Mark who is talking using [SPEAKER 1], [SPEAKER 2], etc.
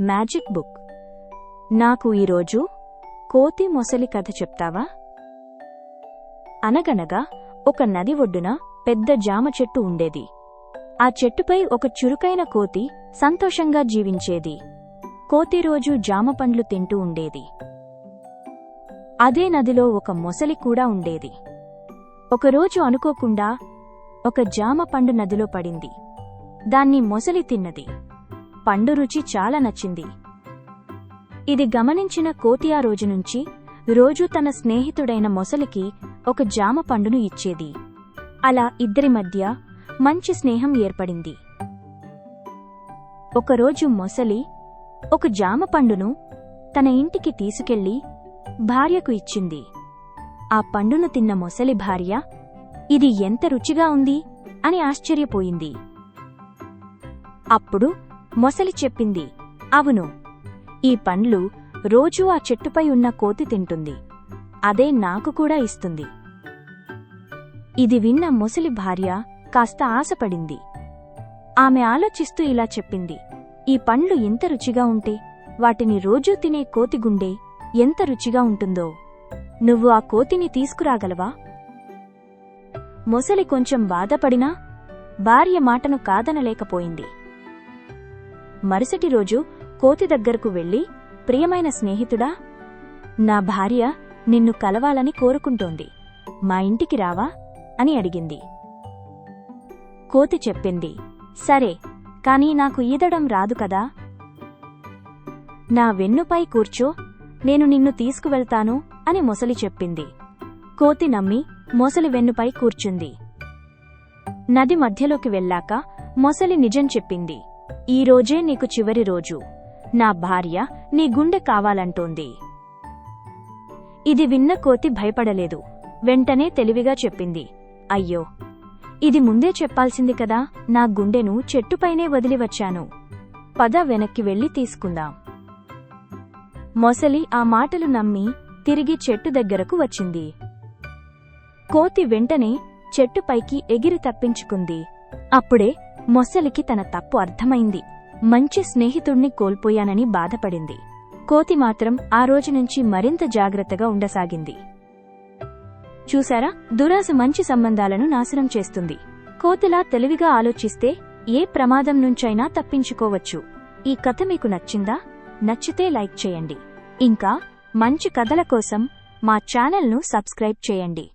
[SPEAKER 1] Magic book. నాకు ఈరోజు కోతి మొసలి కథ చెప్తావా? అనగనగా ఒక నది ఒడ్డున పెద్ద జామ చెట్టు ఉండేది. ఆ చెట్టుపై ఒక చురుకైన కోతి సంతోషంగా జీవించేది. కోతి రోజూ జామ పండ్లు తింటూ ఉండేది. అదే నదిలో ఒక మొసలి కూడా ఉండేది. ఒకరోజు అనుకోకుండా ఒక జామ పండు నదిలో పడింది. దాన్ని మొసలి తిన్నది. పండు రుచి చాలా నచ్చింది. ఇది గమనించిన కోతి ఆ రోజునుంచి రోజూ తన స్నేహితుడైన మొసలికి ఒక జామ పండును ఇచ్చేది. అలా ఇద్దరి మధ్య మంచి స్నేహం ఏర్పడింది. ఒకరోజు మొసలి ఒక జామ పండును తన ఇంటికి తీసుకెళ్లి భార్యకు ఇచ్చింది. ఆ పండును తిన్న మొసలి భార్య, ఇది ఎంత రుచిగా ఉంది అని ఆశ్చర్యపోయింది. అప్పుడు మొసలి చెప్పింది, అవును, ఈ పండ్లు రోజూ ఆ చెట్టుపై ఉన్న కోతి తింటుంది. అదే నాకు కూడా ఇస్తుంది. ఇది విన్న మొసలి భార్య కాస్త ఆశపడింది. ఆమె ఆలోచిస్తూ ఇలా చెప్పింది, ఈ పండ్లు ఎంత రుచిగా ఉంటే వాటిని రోజూ తినే కోతి గుండె ఎంత రుచిగా ఉంటుందో. నువ్వు ఆ కోతిని తీసుకురాగలవా? మొసలి కొంచెం బాధపడినా భార్య మాటను కాదనలేకపోయింది. మరుసటి రోజు కోతి దగ్గరకు వెళ్లి, ప్రియమైన స్నేహితుడా, నా భార్య నిన్ను కలవాలని కోరుకుంటోంది. మా ఇంటికి రావా అని అడిగింది. కోతి చెప్పింది, సరే, కాని నాకు ఈదడం రాదు కదా. నా వెన్నుపై కూర్చో, నేను నిన్ను తీసుకువెళ్తాను అని మొసలి చెప్పింది. కోతి నమ్మి మొసలి వెన్నుపై కూర్చుంది. నది మధ్యలోకి వెళ్ళాక మొసలి నిజం చెప్పింది, ఈ రోజే నీకు చివరి రోజు. నా భార్య నీ గుండె కావాలంటోంది. ఇది విన్న కోతి భయపడలేదు. వెంటనే తెలివిగా చెప్పింది, అయ్యో, ఇది ముందే చెప్పాల్సింది కదా. నా గుండెను చెట్టుపైనే వదిలి వచ్చాను. పద, వెనక్కి వెళ్లి తీసుకుందాం. మొసలి ఆ మాటలు నమ్మి తిరిగి చెట్టు దగ్గరకు వచ్చింది. కోతి వెంటనే చెట్టుపైకి ఎగిరి తప్పించుకుంది. అప్పుడే మొసలికి తన తప్పు అర్థమైంది. మంచి స్నేహితుణ్ణి కోల్పోయానని బాధపడింది. కోతి మాత్రం ఆ రోజునుంచి మరింత జాగ్రత్తగా ఉండసాగింది. చూశారా, దురాశ మంచి సంబంధాలను నాశనం చేస్తుంది. కోతిలా తెలివిగా ఆలోచిస్తే ఏ ప్రమాదం నుంచైనా తప్పించుకోవచ్చు. ఈ కథ మీకు నచ్చిందా? నచ్చితే లైక్ చేయండి. ఇంకా మంచి కథల కోసం మా ఛానల్ను సబ్స్క్రైబ్ చేయండి.